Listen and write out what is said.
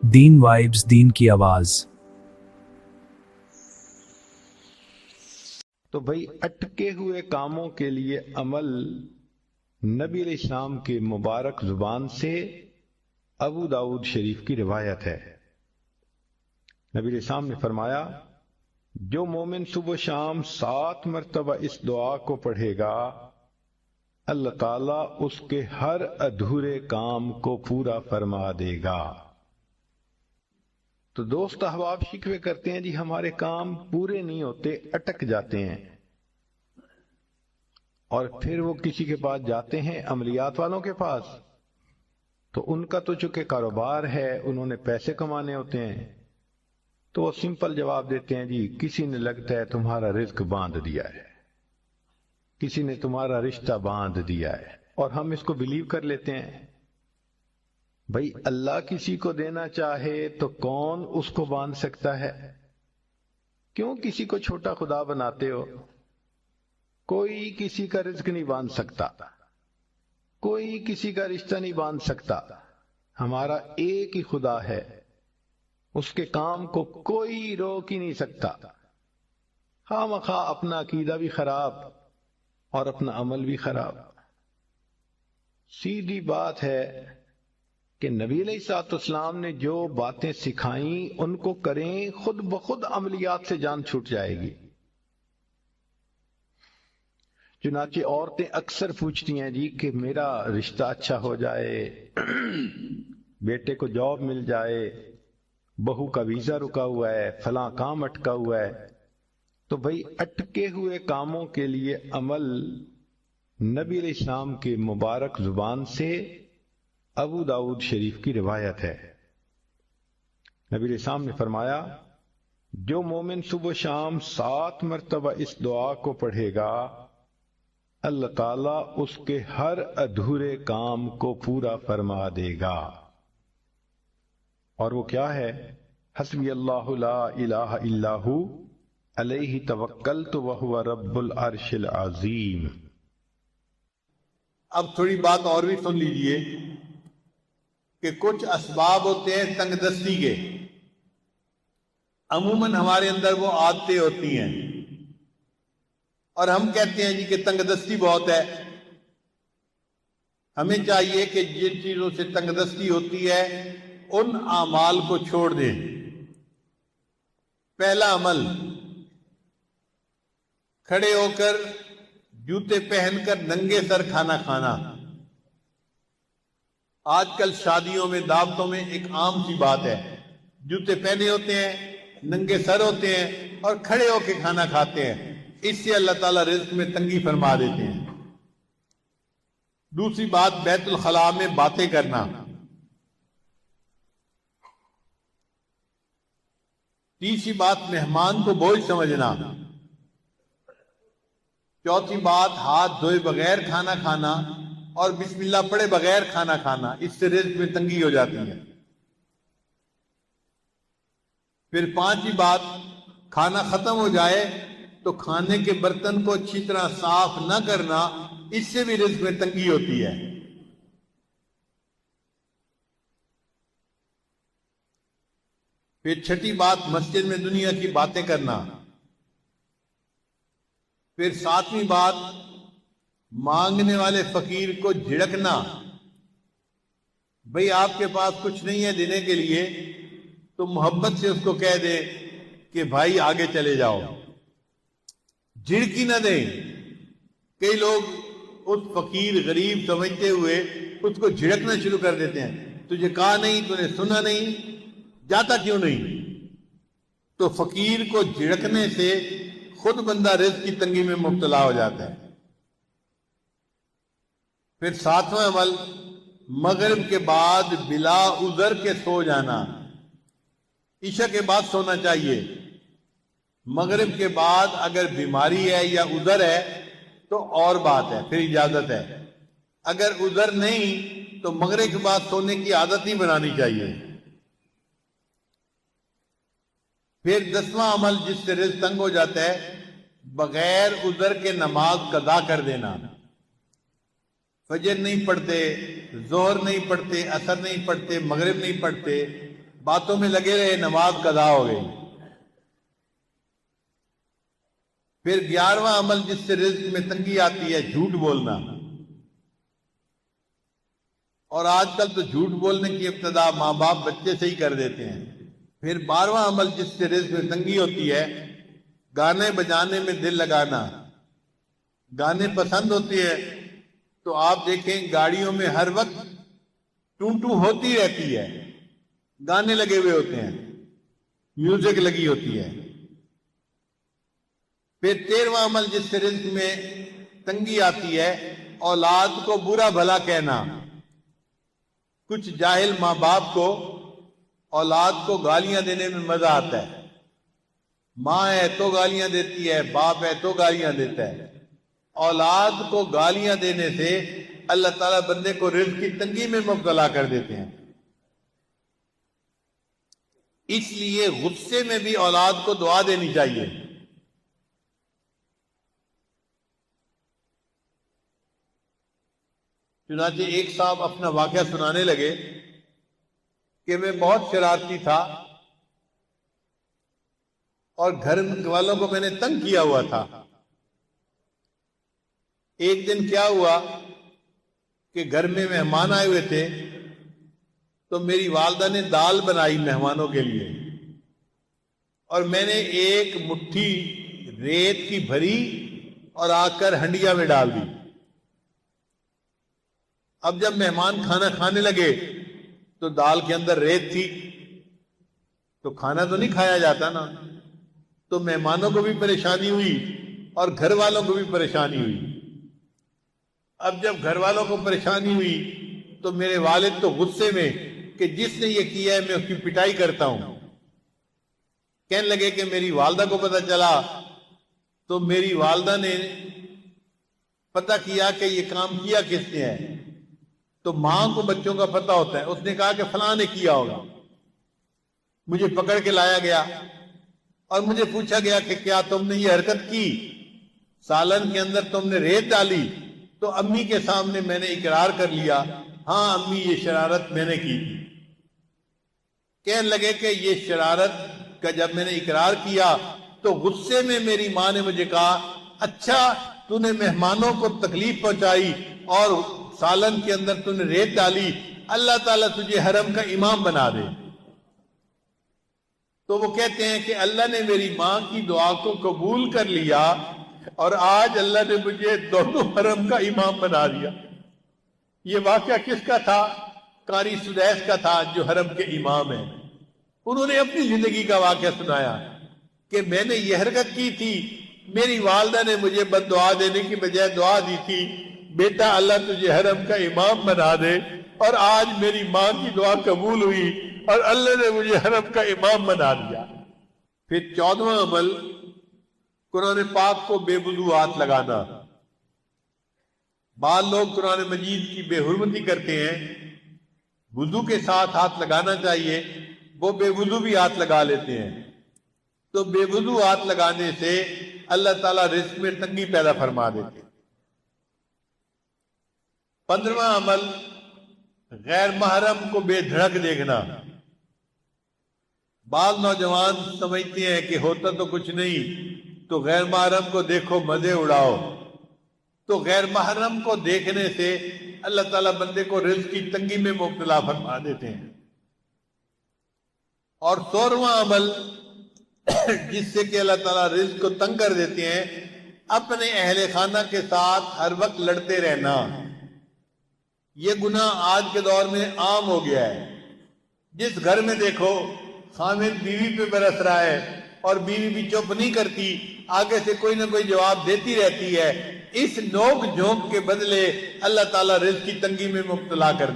دین vibes, دین کی آواز۔ تو بھائی اٹکے ہوئے کاموں کے لیے عمل نبی علیہ السلام کے مبارک زبان سے ابو داؤد شریف کی روایت ہے۔ نبی علیہ السلام نے فرمایا، جو مومن صبح و شام 7 مرتبہ اس دعا کو پڑھے گا، اللہ تعالیٰ اس کے ہر ادھورے کام کو پورا فرما دے گا۔ تو دوست احباب شکوے کرتے ہیں جی ہمارے کام پورے نہیں ہوتے، اٹک جاتے ہیں، اور پھر وہ کسی کے پاس جاتے ہیں، عملیات والوں کے پاس، تو ان کا تو چونکہ کاروبار ہے، انہوں نے پیسے کمانے ہوتے ہیں، تو وہ سمپل جواب دیتے ہیں جی کسی نے لگتا ہے تمہارا رزق باندھ دیا ہے، کسی نے تمہارا رشتہ باندھ دیا ہے، اور ہم اس کو بلیو کر لیتے ہیں۔ بھائی اللہ کسی کو دینا چاہے تو کون اس کو باندھ سکتا ہے؟ کیوں کسی کو چھوٹا خدا بناتے ہو؟ کوئی کسی کا رزق نہیں باندھ سکتا، کوئی کسی کا رشتہ نہیں باندھ سکتا، ہمارا ایک ہی خدا ہے، اس کے کام کو کوئی روک ہی نہیں سکتا۔ خواہ مخواہ اپنا عقیدہ بھی خراب اور اپنا عمل بھی خراب۔ سیدھی بات ہے کہ نبی علیہ الصلوۃ والسلام نے جو باتیں سکھائیں ان کو کریں، خود بخود عملیات سے جان چھوٹ جائے گی۔ چنانچہ عورتیں اکثر پوچھتی ہیں جی کہ میرا رشتہ اچھا ہو جائے، بیٹے کو جاب مل جائے، بہو کا ویزا رکا ہوا ہے، فلاں کام اٹکا ہوا ہے۔ تو بھائی اٹکے ہوئے کاموں کے لیے عمل نبی علیہ السلام کے مبارک زبان سے ابو داؤد شریف کی روایت ہے۔ نبی علیہ السلام نے فرمایا، جو مومن صبح و شام 7 مرتبہ اس دعا کو پڑھے گا، اللہ تعالیٰ اس کے ہر ادھورے کام کو پورا فرما دے گا۔ اور وہ کیا ہے؟ حسبی اللہ لا الہ الا ہو علیہ توکلت وہو رب العرش العظیم۔ اب تھوڑی بات اور بھی سن لیجئے کہ کچھ اسباب ہوتے ہیں تنگ دستی کے، عموماً ہمارے اندر وہ عادتیں ہوتی ہیں، اور ہم کہتے ہیں جی کہ تنگ دستی بہت ہے۔ ہمیں چاہیے کہ جن چیزوں سے تنگ دستی ہوتی ہے ان اعمال کو چھوڑ دیں۔ پہلا عمل، کھڑے ہو کر جوتے پہن کر ننگے سر کھانا کھانا۔ آج کل شادیوں میں، دعوتوں میں ایک عام سی بات ہے، جوتے پہنے ہوتے ہیں، ننگے سر ہوتے ہیں اور کھڑے ہو کے کھانا کھاتے ہیں۔ اس سے اللہ تعالیٰ رزق میں تنگی فرما دیتے ہیں۔ دوسری بات، بیت الخلاء میں باتیں کرنا۔ تیسری بات، مہمان کو بوجھ سمجھنا۔ چوتھی بات، ہاتھ دھوئے بغیر کھانا کھانا اور بسم اللہ پڑھے بغیر کھانا کھانا، اس سے رزق میں تنگی ہو جاتی ہے۔ پھر پانچویں بات، کھانا ختم ہو جائے تو کھانے کے برتن کو اچھی طرح صاف نہ کرنا، اس سے بھی رزق میں تنگی ہوتی ہے۔ پھر چھٹی بات، مسجد میں دنیا کی باتیں کرنا۔ پھر ساتویں بات، مانگنے والے فقیر کو جھڑکنا۔ بھئی آپ کے پاس کچھ نہیں ہے دینے کے لیے تو محبت سے اس کو کہہ دے کہ بھائی آگے چلے جاؤ، جھڑکی نہ دیں۔ کئی لوگ اس فقیر غریب سمجھتے ہوئے اس کو جھڑکنا شروع کر دیتے ہیں، تجھے کہا نہیں، تو نے سنا نہیں، جاتا کیوں نہیں؟ تو فقیر کو جھڑکنے سے خود بندہ رزق کی تنگی میں مبتلا ہو جاتا ہے۔ پھر ساتواں عمل، مغرب کے بعد بلا عذر کے سو جانا۔ عشاء کے بعد سونا چاہیے، مغرب کے بعد اگر بیماری ہے یا عذر ہے تو اور بات ہے، پھر اجازت ہے۔ اگر عذر نہیں تو مغرب کے بعد سونے کی عادت نہیں بنانی چاہیے۔ پھر 10واں عمل جس سے رزق تنگ ہو جاتا ہے، بغیر عذر کے نماز قضا کر دینا۔ فجر نہیں پڑھتے، ظہر نہیں پڑھتے، عصر نہیں پڑھتے، مغرب نہیں پڑھتے، باتوں میں لگے رہے، نماز قضا ہو گئی۔ پھر 11واں عمل جس سے رزق میں تنگی آتی ہے، جھوٹ بولنا۔ اور آج کل تو جھوٹ بولنے کی ابتدا ماں باپ بچے سے ہی کر دیتے ہیں۔ پھر 12واں عمل جس سے رزق میں تنگی ہوتی ہے، گانے بجانے میں دل لگانا۔ گانے پسند ہوتے ہیں تو آپ دیکھیں گاڑیوں میں ہر وقت ٹوں ٹوں ہوتی رہتی ہے، گانے لگے ہوئے ہوتے ہیں، میوزک لگی ہوتی ہے۔ پھر 13واں عمل جس سے رزق میں تنگی آتی ہے، اولاد کو برا بھلا کہنا۔ کچھ جاہل ماں باپ کو اولاد کو گالیاں دینے میں مزہ آتا ہے۔ ماں ہے تو گالیاں دیتی ہے، باپ ہے تو گالیاں دیتا ہے۔ اولاد کو گالیاں دینے سے اللہ تعالیٰ بندے کو رزق کی تنگی میں مبتلا کر دیتے ہیں۔ اس لیے غصے میں بھی اولاد کو دعا دینی چاہیے۔ چنانچہ ایک صاحب اپنا واقعہ سنانے لگے کہ میں بہت شرارتی تھا اور گھر والوں کو میں نے تنگ کیا ہوا تھا۔ ایک دن کیا ہوا کہ گھر میں مہمان آئے ہوئے تھے تو میری والدہ نے دال بنائی مہمانوں کے لیے، اور میں نے ایک مٹھی ریت کی بھری اور آ کر ہنڈیا میں ڈال دی۔ اب جب مہمان کھانا کھانے لگے تو دال کے اندر ریت تھی، تو کھانا تو نہیں کھایا جاتا نا، تو مہمانوں کو بھی پریشانی ہوئی اور گھر والوں کو بھی پریشانی ہوئی۔ اب جب گھر والوں کو پریشانی ہوئی تو میرے والد تو غصے میں کہ جس نے یہ کیا ہے میں اس کی پٹائی کرتا ہوں۔ کہنے لگے کہ میری والدہ کو پتہ چلا تو میری والدہ نے پتہ کیا کہ یہ کام کیا کس نے ہے، تو ماں کو بچوں کا پتہ ہوتا ہے، اس نے کہا کہ فلاں نے کیا ہوگا۔ مجھے پکڑ کے لایا گیا اور مجھے پوچھا گیا کہ کیا تم نے یہ حرکت کی، سالن کے اندر تم نے ریت ڈالی؟ تو امی کے سامنے میں نے اقرار کر لیا، ہاں امی یہ شرارت میں نے کی تھی۔ کہنے لگے کہ یہ شرارت کا جب میں نے اقرار کیا تو غصے میں میری ماں نے مجھے کہا، اچھا تو نے مہمانوں کو تکلیف پہنچائی اور سالن کے اندر تو نے ریت ڈالی، اللہ تعالیٰ تجھے حرم کا امام بنا دے۔ تو وہ کہتے ہیں کہ اللہ نے میری ماں کی دعا کو قبول کر لیا اور آج اللہ نے مجھے دونوں حرم کا امام بنا دیا۔ یہ واقعہ کس کا تھا؟ قاری سدیس کا تھا جو حرم کے امام ہیں۔ انہوں نے اپنی زندگی کا واقعہ سنایا کہ میں نے یہ حرکت کی تھی، میری والدہ نے مجھے بد دعا دینے کی بجائے دعا دی تھی، بیٹا اللہ تجھے حرم کا امام بنا دے، اور آج میری ماں کی دعا قبول ہوئی اور اللہ نے مجھے حرم کا امام بنا دیا۔ پھر 14واں عمل قرآن پاک کو بے وضو ہاتھ لگانا۔ بعض لوگ قرآن مجید کی بے حرمتی کرتے ہیں، وضو کے ساتھ ہاتھ لگانا چاہیے، وہ بے وضو بھی ہاتھ لگا لیتے ہیں۔ تو بے وضو ہاتھ لگانے سے اللہ تعالیٰ رزق میں تنگی پیدا فرما دیتے ہیں۔ 15واں عمل غیر محرم کو بے دھڑک دیکھنا۔ بعض نوجوان سمجھتے ہیں کہ ہوتا تو کچھ نہیں تو غیر محرم کو دیکھو مزے اڑاؤ، تو غیر محرم کو دیکھنے سے اللہ تعالیٰ بندے کو رزق کی تنگی میں مبتلا فرما دیتے ہیں۔ اور 16واں عمل جس سے کہ اللہ تعالیٰ رزق کو تنگ کر دیتے ہیں، اپنے اہل خانہ کے ساتھ ہر وقت لڑتے رہنا۔ یہ گناہ آج کے دور میں عام ہو گیا ہے۔ جس گھر میں دیکھو خامد بیوی پہ برس رہا ہے اور بیوی بھی چپ نہیں کرتی، آگے سے کوئی نہ کوئی جواب دیتی رہتی ہے، اس نوک جھونک کے بدلے اللہ تعالیٰ رزق کی تنگی میں مبتلا کر دے۔